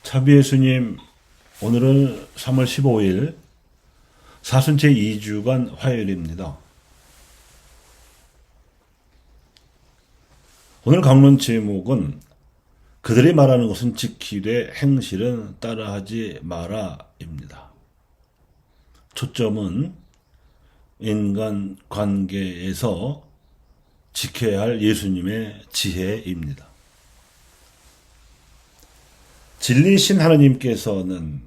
차비 예수님, 오늘은 3월 15일 사순째 2주간 화요일입니다. 오늘 강론 제목은 그들이 말하는 것은 지키되 행실은 따라하지 마라입니다. 초점은 인간 관계에서 지켜야 할 예수님의 지혜입니다. 진리신 하나님께서는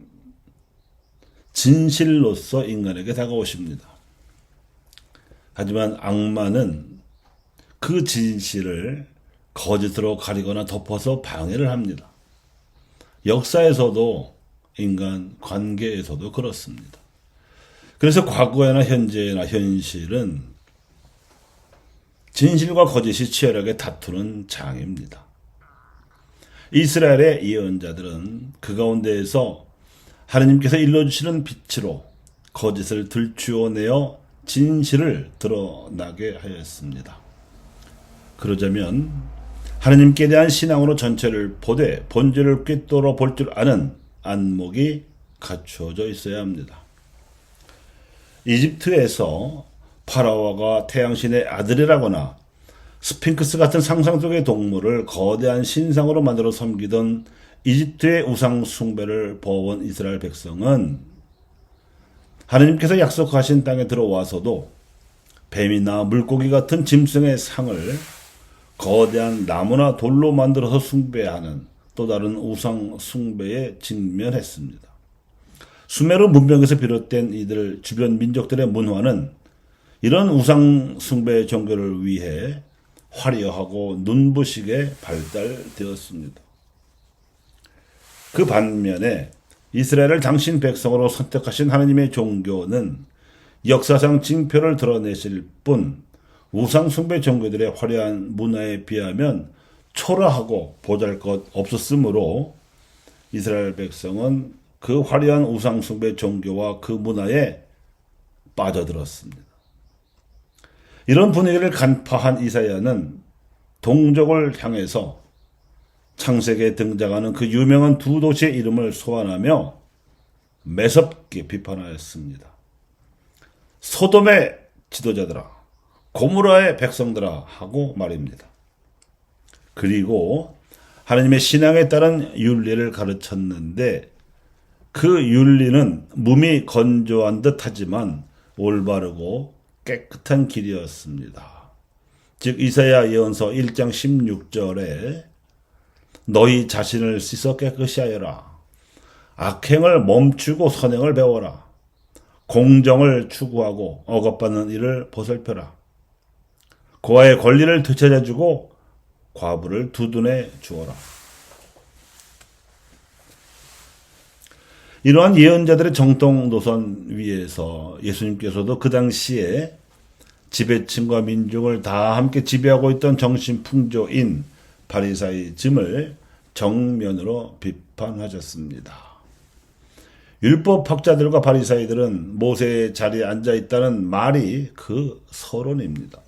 진실로서 인간에게 다가오십니다. 하지만 악마는 그 진실을 거짓으로 가리거나 덮어서 방해를 합니다. 역사에서도 인간 관계에서도 그렇습니다. 그래서 과거에나 현재나 현실은 진실과 거짓이 치열하게 다투는 장입니다. 이스라엘의 예언자들은 그 가운데에서 하나님께서 일러주시는 빛으로 거짓을 들추어내어 진실을 드러나게 하였습니다. 그러자면 하나님께 대한 신앙으로 전체를 보되 본질을 꿰뚫어 볼 줄 아는 안목이 갖추어져 있어야 합니다. 이집트에서 파라오가 태양신의 아들이라거나 스핑크스 같은 상상 속의 동물을 거대한 신상으로 만들어 섬기던 이집트의 우상 숭배를 버어온 이스라엘 백성은 하나님께서 약속하신 땅에 들어와서도 뱀이나 물고기 같은 짐승의 상을 거대한 나무나 돌로 만들어서 숭배하는 또 다른 우상 숭배에 직면했습니다. 수메르 문명에서 비롯된 이들 주변 민족들의 문화는 이런 우상 숭배 종교를 위해 화려하고 눈부시게 발달되었습니다. 그 반면에 이스라엘을 당신 백성으로 선택하신 하나님의 종교는 역사상 징표를 드러내실 뿐 우상 숭배 종교들의 화려한 문화에 비하면 초라하고 보잘것 없었으므로 이스라엘 백성은 그 화려한 우상 숭배 종교와 그 문화에 빠져들었습니다. 이런 분위기를 간파한 이사야는 동족을 향해서 창세기에 등장하는 그 유명한 두 도시의 이름을 소환하며 매섭게 비판하였습니다. 소돔의 지도자들아, 고모라의 백성들아 하고 말입니다. 그리고 하나님의 신앙에 따른 윤리를 가르쳤는데 그 윤리는 몸이 건조한 듯 하지만 올바르고 깨끗한 길이었습니다. 즉 이사야 예언서 1장 16절에 너희 자신을 씻어 깨끗이 하여라. 악행을 멈추고 선행을 배워라. 공정을 추구하고 억압받는 일을 보살펴라. 고아의 권리를 되찾아주고 과부를 두둔해 주어라. 이러한 예언자들의 정통 노선 위에서 예수님께서도 그 당시에 지배층과 민중을 다 함께 지배하고 있던 정신풍조인 바리사이즘을 정면으로 비판하셨습니다. 율법학자들과 바리사이들은 모세의 자리에 앉아 있다는 말이 그 서론입니다.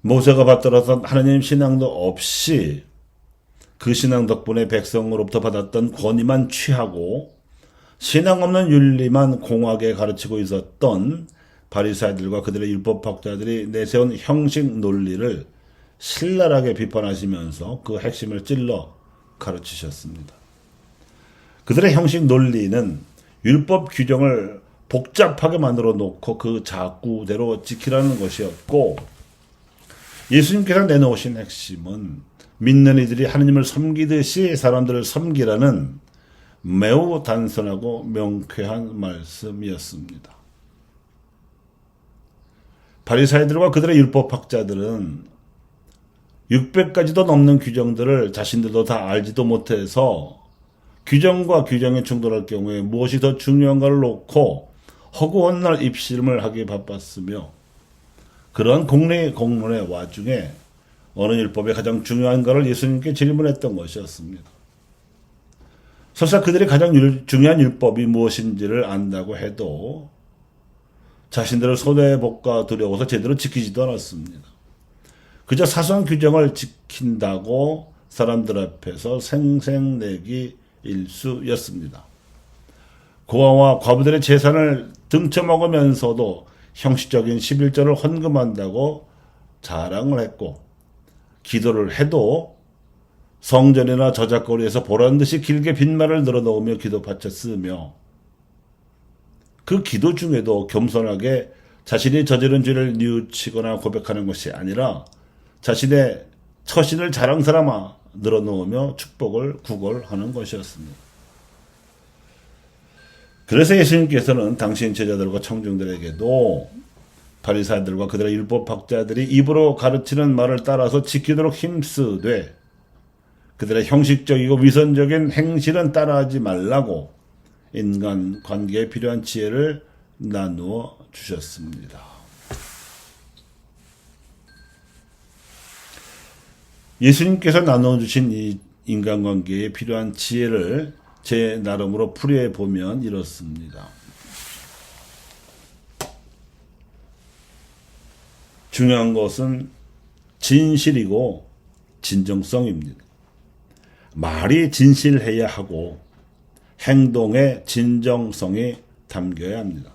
모세가 받들었던 하나님 신앙도 없이 그 신앙 덕분에 백성으로부터 받았던 권위만 취하고 신앙 없는 윤리만 공하게 가르치고 있었던 바리사이들과 그들의 율법학자들이 내세운 형식 논리를 신랄하게 비판하시면서 그 핵심을 찔러 가르치셨습니다. 그들의 형식 논리는 율법 규정을 복잡하게 만들어 놓고 그 자꾸대로 지키라는 것이었고, 예수님께서 내놓으신 핵심은 믿는 이들이 하나님을 섬기듯이 사람들을 섬기라는 매우 단순하고 명쾌한 말씀이었습니다. 바리사이들과 그들의 율법학자들은 600가지도 넘는 규정들을 자신들도 다 알지도 못해서 규정과 규정에 충돌할 경우에 무엇이 더 중요한가를 놓고 허구한 날 입심을 하기에 바빴으며, 그러한 공론의 와중에 어느 율법이 가장 중요한가를 예수님께 질문했던 것이었습니다. 설사 그들이 가장 중요한 율법이 무엇인지를 안다고 해도 자신들을 손해볼까 두려워서 제대로 지키지도 않았습니다. 그저 사소한 규정을 지킨다고 사람들 앞에서 생색내기 일수였습니다. 고아와 과부들의 재산을 등쳐먹으면서도 형식적인 11조를 헌금한다고 자랑을 했고, 기도를 해도 성전이나 저작거리에서 보란듯이 길게 빈말을 늘어놓으며 기도받쳐 쓰며, 그 기도 중에도 겸손하게 자신이 저지른 죄를 뉘우치거나 고백하는 것이 아니라 자신의 처신을 자랑삼아 늘어놓으며 축복을 구걸하는 것이었습니다. 그래서 예수님께서는 당신 제자들과 청중들에게도 바리새인들과 그들의 율법학자들이 입으로 가르치는 말을 따라서 지키도록 힘쓰되 그들의 형식적이고 위선적인 행실은 따라하지 말라고 인간 관계에 필요한 지혜를 나누어 주셨습니다. 예수님께서 나누어 주신 이 인간관계에 필요한 지혜를 제 나름으로 풀이해 보면 이렇습니다. 중요한 것은 진실이고 진정성입니다. 말이 진실해야 하고 행동에 진정성이 담겨야 합니다.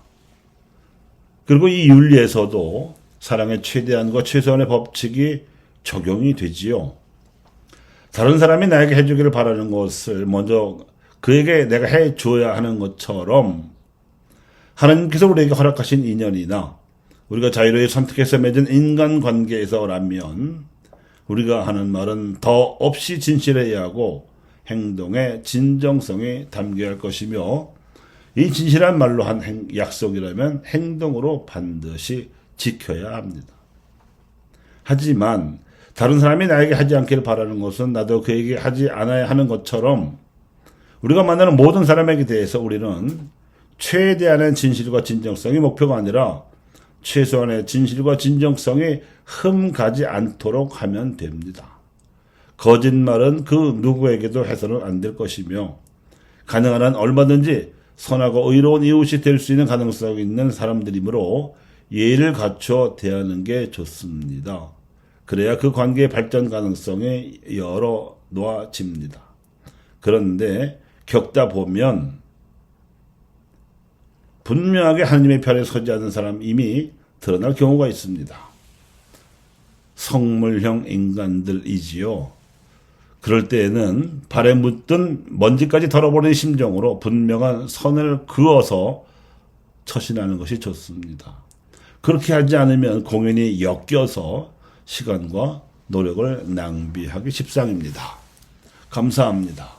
그리고 이 윤리에서도 사랑의 최대한과 최소한의 법칙이 적용이 되지요. 다른 사람이 나에게 해주기를 바라는 것을 먼저 그에게 내가 해줘야 하는 것처럼 하나님께서 우리에게 허락하신 인연이나 우리가 자유로이 선택해서 맺은 인간관계에서라면 우리가 하는 말은 더 없이 진실해야 하고 행동에 진정성이 담겨야 할 것이며 이 진실한 말로 한 약속이라면 행동으로 반드시 지켜야 합니다. 하지만 다른 사람이 나에게 하지 않기를 바라는 것은 나도 그에게 하지 않아야 하는 것처럼 우리가 만나는 모든 사람에게 대해서 우리는 최대한의 진실과 진정성이 목표가 아니라 최소한의 진실과 진정성이 흠가지 않도록 하면 됩니다. 거짓말은 그 누구에게도 해서는 안 될 것이며 가능한 한 얼마든지 선하고 의로운 이웃이 될 수 있는 가능성이 있는 사람들이므로 예의를 갖춰 대하는 게 좋습니다. 그래야 그 관계의 발전 가능성이 열어 놓아집니다. 그런데 겪다 보면 분명하게 하나님의 편에 서지 않는 사람 이미 드러날 경우가 있습니다. 성물형 인간들이지요. 그럴 때에는 발에 묻든 먼지까지 덜어버리는 심정으로 분명한 선을 그어서 처신하는 것이 좋습니다. 그렇게 하지 않으면 공연히 엮여서 시간과 노력을 낭비하기 십상입니다. 감사합니다.